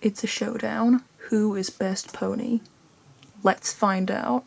It's a showdown. Who is best pony? Let's find out.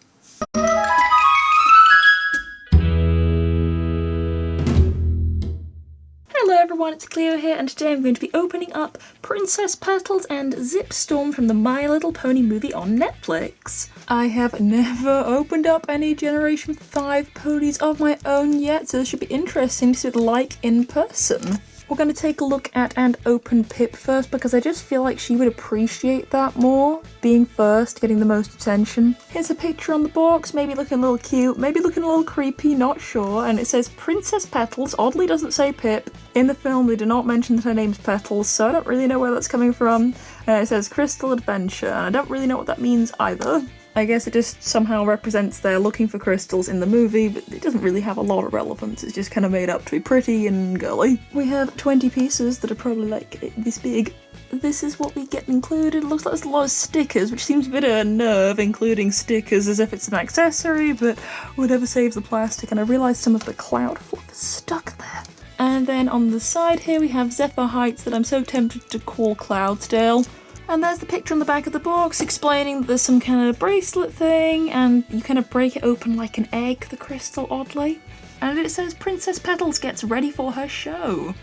Hello everyone, it's Cleo here, and today I'm going to be opening up Princess Petals and Zipp Storm from the My Little Pony movie on Netflix. I have never opened up any Generation 5 ponies of my own yet, so this should be interesting to see what they're like in person. We're going to take a look at and open Pipp first because I just feel like she would appreciate that more, being first, getting the most attention. Here's a picture on the box, maybe looking a little cute, maybe looking a little creepy, not sure, and it says Princess Petals, oddly doesn't say Pipp. In the film they do not mention that her name's Petals, so I don't really know where that's coming from. It says Crystal Adventure, and I don't really know what that means either. I guess it just somehow represents they're looking for crystals in the movie, but it doesn't really have a lot of relevance. It's just kind of made up to be pretty and girly. We have 20 pieces that are probably like this big. This is what we get included. It looks like there's a lot of stickers, which seems a bit of a nerve, including stickers as if it's an accessory, but whatever saves the plastic. And I realised some of the cloud fluff is stuck there. And then on the side here we have Zephyr Heights that I'm so tempted to call Cloudsdale. And there's the picture on the back of the box explaining that there's some kind of bracelet thing and you kind of break it open like an egg, the crystal, oddly. And it says Princess Petals gets ready for her show.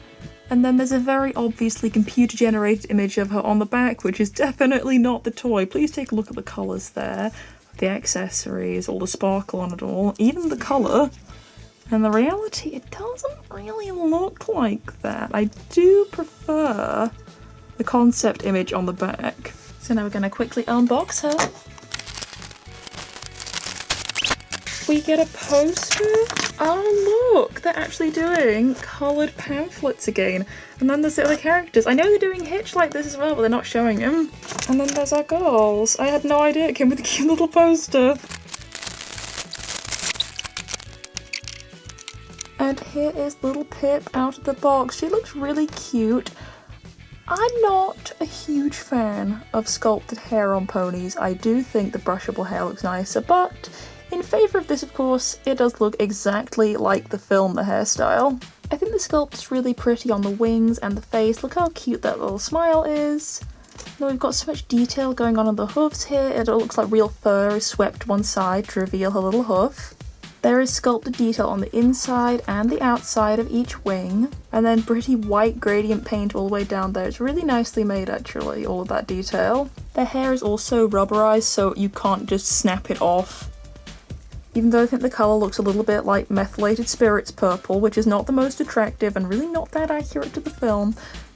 And then there's a very obviously computer generated image of her on the back, which is definitely not the toy. Please take a look at the colours there. The accessories, all the sparkle on it all, even the colour. And the reality, it doesn't really look like that. I do prefer the concept image on the back. So now we're going to quickly unbox her. We get a poster. Oh look, they're actually doing coloured pamphlets again. And then there's the other characters. I know they're doing Hitch like this as well, but they're not showing them. And then there's our girls. I had no idea it came with a cute little poster. And here is little Pipp out of the box. She looks really cute. I'm not a huge fan of sculpted hair on ponies. I do think the brushable hair looks nicer, but in favour of this, of course, it does look exactly like the film, the hairstyle. I think the sculpt is really pretty on the wings and the face. Look how cute that little smile is. Now we've got so much detail going on the hooves here. It looks like real fur is swept one side to reveal her little hoof. There is sculpted detail on the inside and the outside of each wing, and then pretty white gradient paint all the way down there. It's really nicely made actually, all of that detail. Their hair is also rubberized, so you can't just snap it off. Even though I think the colour looks a little bit like methylated spirits purple, which is not the most attractive and really not that accurate to the film,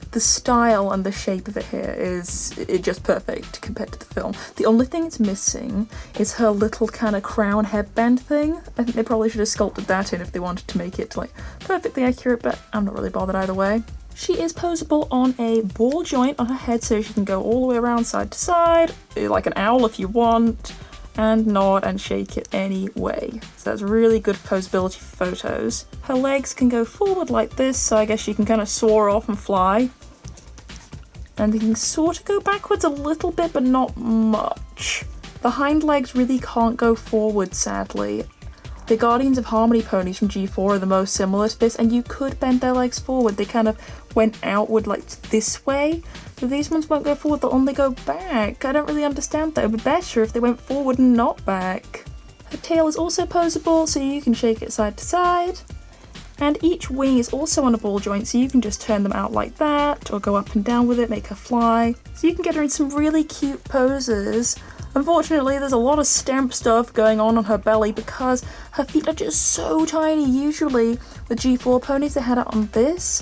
the style and the shape of it here is just perfect compared to the film. The only thing it's missing is her little kind of crown headband thing. I think they probably should have sculpted that in if they wanted to make it like perfectly accurate, but I'm not really bothered either way. She is posable on a ball joint on her head, so she can go all the way around side to side, like an owl if you want, and nod and shake it any way. So that's really good posability for photos. Her legs can go forward like this, so I guess she can kind of soar off and fly. And they can sort of go backwards a little bit, but not much. The hind legs really can't go forward, sadly. The Guardians of Harmony ponies from G4 are the most similar to this, and you could bend their legs forward. They kind of went outward like this way, but these ones won't go forward, they'll only go back. I don't really understand that. It would be better if they went forward and not back. Her tail is also posable, so you can shake it side to side. And each wing is also on a ball joint, so you can just turn them out like that, or go up and down with it, make her fly. So you can get her in some really cute poses. Unfortunately, there's a lot of stamp stuff going on her belly because her feet are just so tiny. Usually with G4 ponies they had it on this,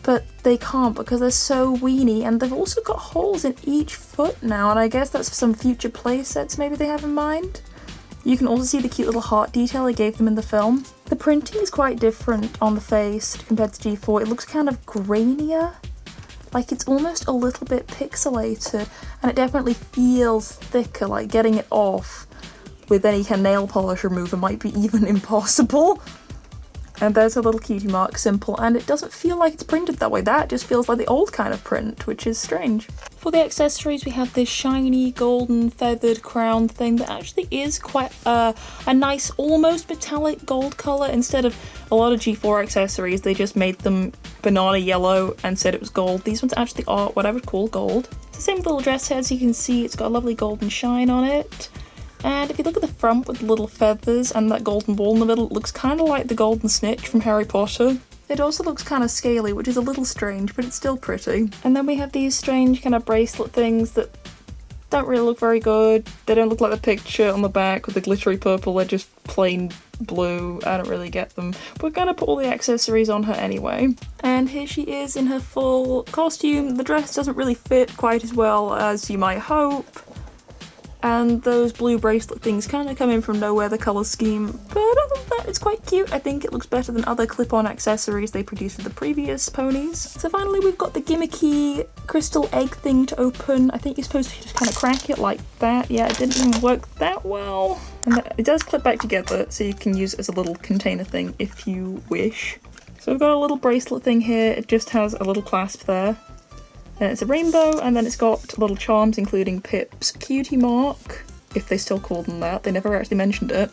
but they can't because they're so weeny, and they've also got holes in each foot now, and I guess that's for some future play sets maybe they have in mind. You can also see the cute little heart detail I gave them in the film. The printing is quite different on the face compared to G4. It looks kind of grainier, like it's almost a little bit pixelated, and it definitely feels thicker, like getting it off with any kind of nail polish remover might be even impossible. And there's a little cutie mark, simple, and it doesn't feel like it's printed that way. That just feels like the old kind of print, which is strange. For the accessories, we have this shiny golden feathered crown thing that actually is quite a nice, almost metallic gold colour. Instead of a lot of G4 accessories, they just made them banana yellow and said it was gold. These ones actually are what I would call gold. It's the same little dress head, as you can see, it's got a lovely golden shine on it. And if you look at the front with the little feathers and that golden ball in the middle, it looks kind of like the golden snitch from Harry Potter. It also looks kind of scaly, which is a little strange, but it's still pretty. And then we have these strange kind of bracelet things that don't really look very good. They don't look like the picture on the back with the glittery purple, they're just plain blue. I don't really get them. We're gonna put all the accessories on her anyway. And here she is in her full costume. The dress doesn't really fit quite as well as you might hope. And those blue bracelet things kind of come in from nowhere, the colour scheme. But other than that, it's quite cute. I think it looks better than other clip-on accessories they produced for the previous ponies. So finally we've got the gimmicky crystal egg thing to open. I think you're supposed to just kind of crack it like that. Yeah, it didn't even work that well. And it does clip back together, so you can use it as a little container thing if you wish. So we've got a little bracelet thing here. It just has a little clasp there. Then it's a rainbow, and then it's got little charms including Pipp's cutie mark, if they still call them that. They never actually mentioned it.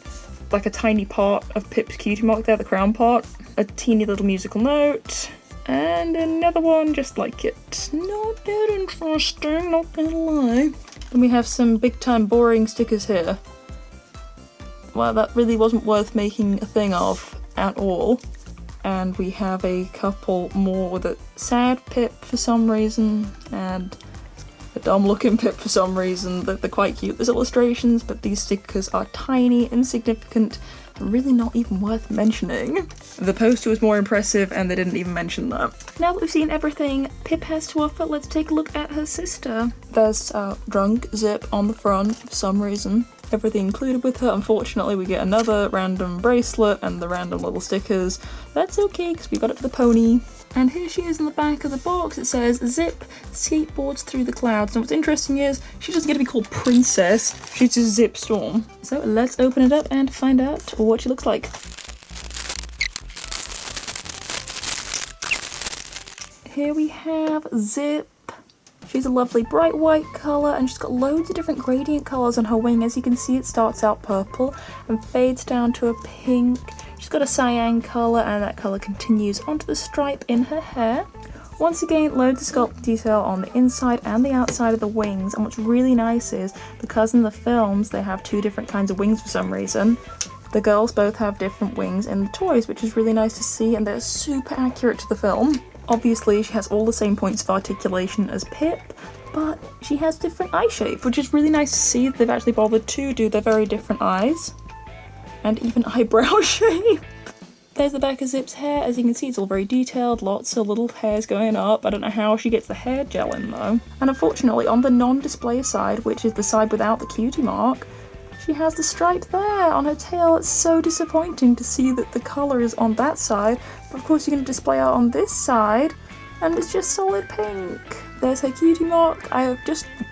Like a tiny part of Pipp's cutie mark there, the crown part. A teeny little musical note. And another one just like it. Not that interesting, not gonna lie. Then we have some big time boring stickers here. Well, that really wasn't worth making a thing of at all. And we have a couple more with a sad Pipp for some reason, and a dumb looking Pipp for some reason. They're quite cute, there's illustrations, but these stickers are tiny, insignificant, and really not even worth mentioning. The poster was more impressive and they didn't even mention that. Now that we've seen everything Pipp has to offer, let's take a look at her sister. There's drunk Zipp on the front for some reason. Everything included with her. Unfortunately, we get another random bracelet and the random little stickers. That's okay, because we got it for the pony. And here she is in the back of the box. It says, Zipp skateboards through the clouds. And what's interesting is, she doesn't get to be called Princess, she's just Zipp Storm. So let's open it up and find out what she looks like. Here we have Zipp. She's a lovely bright white colour, and she's got loads of different gradient colours on her wing. As you can see, it starts out purple and fades down to a pink. She's got a cyan colour, and that colour continues onto the stripe in her hair. Once again, loads of sculpt detail on the inside and the outside of the wings, and what's really nice is, because in the films they have two different kinds of wings for some reason, the girls both have different wings in the toys, which is really nice to see, and they're super accurate to the film. Obviously, she has all the same points of articulation as Pipp, but she has different eye shape, which is really nice to see that they've actually bothered to do their very different eyes. And even eyebrow shape. There's the back of Zipp's hair. As you can see, it's all very detailed, lots of little hairs going up. I don't know how she gets the hair gel in though. And unfortunately, on the non-display side, which is the side without the cutie mark, she has the stripe there on her tail. It's so disappointing to see that the colour is on that side, but of course you're going to display her on this side, and it's just solid pink. There's her cutie mark. I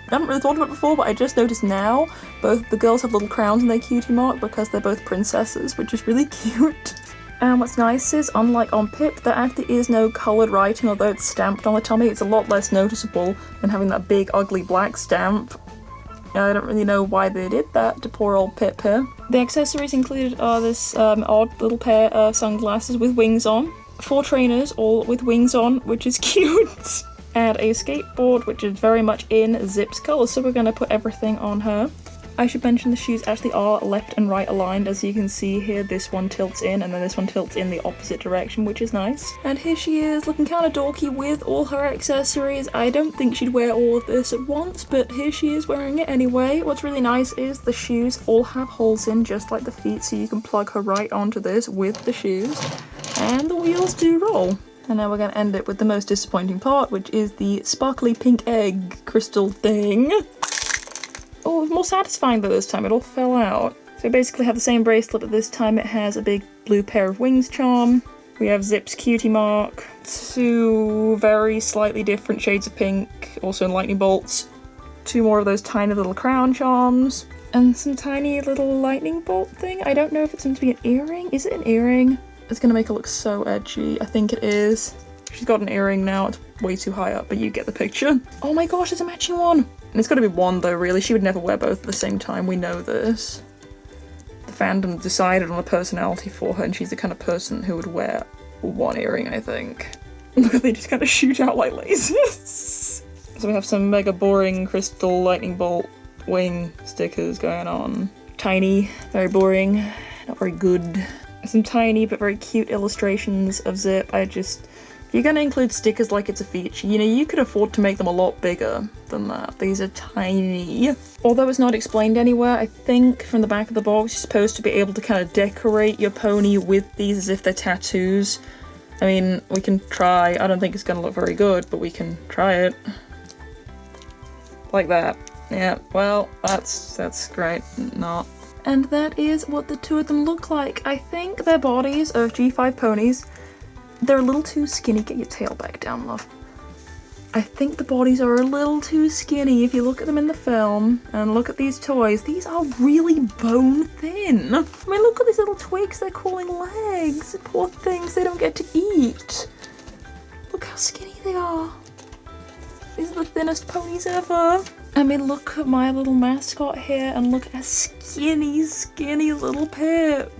haven't really thought of it before, but I just noticed now both the girls have little crowns on their cutie mark because they're both princesses, which is really cute. And what's nice is, unlike on Pipp, there actually is no coloured writing, although it's stamped on the tummy. It's a lot less noticeable than having that big ugly black stamp. I don't really know why they did that to poor old Pipp here. The accessories included are this odd little pair of sunglasses with wings on, 4 trainers all with wings on, which is cute, and a skateboard, which is very much in Zipp's colours, so we're going to put everything on her. I should mention the shoes actually are left and right aligned. As you can see here, this one tilts in and then this one tilts in the opposite direction, which is nice. And here she is looking kind of dorky with all her accessories. I don't think she'd wear all of this at once, but here she is wearing it anyway. What's really nice is the shoes all have holes in, just like the feet, so you can plug her right onto this with the shoes. And the wheels do roll. And now we're going to end it with the most disappointing part, which is the sparkly pink egg crystal thing. Oh, it was more satisfying though this time, it all fell out. So we basically have the same bracelet, but this time it has a big blue pair of wings charm. We have Zipp's cutie mark, 2 very slightly different shades of pink, also in lightning bolts, 2 more of those tiny little crown charms, and some tiny little lightning bolt thing. I don't know if it's meant to be an earring. Is it an earring? It's gonna make it look so edgy. I think it is. She's got an earring now, it's way too high up, but you get the picture. Oh my gosh, it's a matching one! And it's got to be one though, really. She would never wear both at the same time, we know this. The fandom decided on a personality for her, and she's the kind of person who would wear one earring, I think. Look at they just kind of shoot out like lasers. So we have some mega boring crystal lightning bolt wing stickers going on. Tiny, very boring, not very good. Some tiny but very cute illustrations of Zipp. If you're gonna include stickers like it's a feature, you know, you could afford to make them a lot bigger than that. These are tiny. Although it's not explained anywhere, I think from the back of the box you're supposed to be able to kind of decorate your pony with these as if they're tattoos. I mean, we can try. I don't think it's gonna look very good, but we can try it. Like that. Yeah, well, that's great. Not. And that is what the two of them look like. I think their bodies of G5 ponies, they're a little too skinny. Get your tail back down, love. I think the bodies are a little too skinny. If you look at them in the film and look at these toys, these are really bone thin. I mean, look at these little twigs they're calling legs. Poor things, they don't get to eat. Look how skinny they are. These are the thinnest ponies ever. I mean, look at my little mascot here and look at a skinny, skinny little Pipp.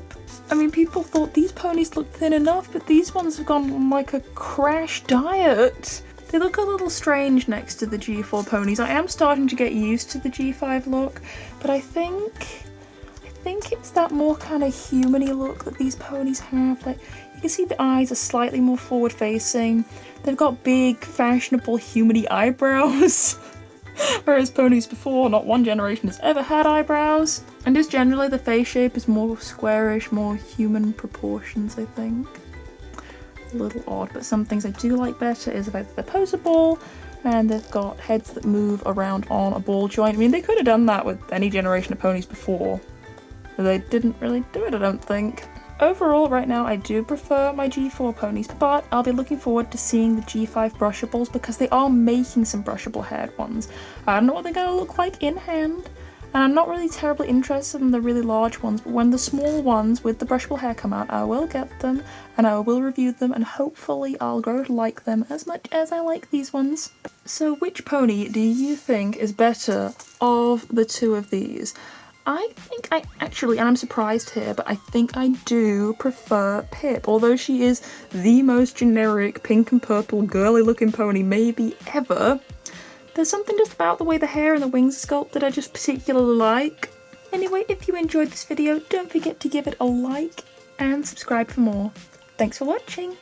I mean, people thought these ponies looked thin enough, but these ones have gone on like a crash diet. They look a little strange next to the G4 ponies. I am starting to get used to the G5 look, but I think it's that more kind of human-y look that these ponies have. Like, you can see the eyes are slightly more forward-facing. They've got big, fashionable, human-y eyebrows. Whereas ponies before, not one generation has ever had eyebrows. And just generally the face shape is more squarish, more human proportions, I think. A little odd, but some things I do like better is the fact that they're posable and they've got heads that move around on a ball joint. I mean, they could have done that with any generation of ponies before, but they didn't really do it, I don't think. Overall, right now, I do prefer my G4 ponies, but I'll be looking forward to seeing the G5 brushables because they are making some brushable haired ones. I don't know what they're going to look like in hand, and I'm not really terribly interested in the really large ones, but when the small ones with the brushable hair come out, I will get them, and I will review them, and hopefully I'll grow to like them as much as I like these ones. So which pony do you think is better of the two of these? I think I actually, and I'm surprised here, but I think I do prefer Pipp. Although she is the most generic pink and purple girly looking pony maybe ever, there's something just about the way the hair and the wings are sculpted I just particularly like. Anyway, if you enjoyed this video, don't forget to give it a like and subscribe for more. Thanks for watching!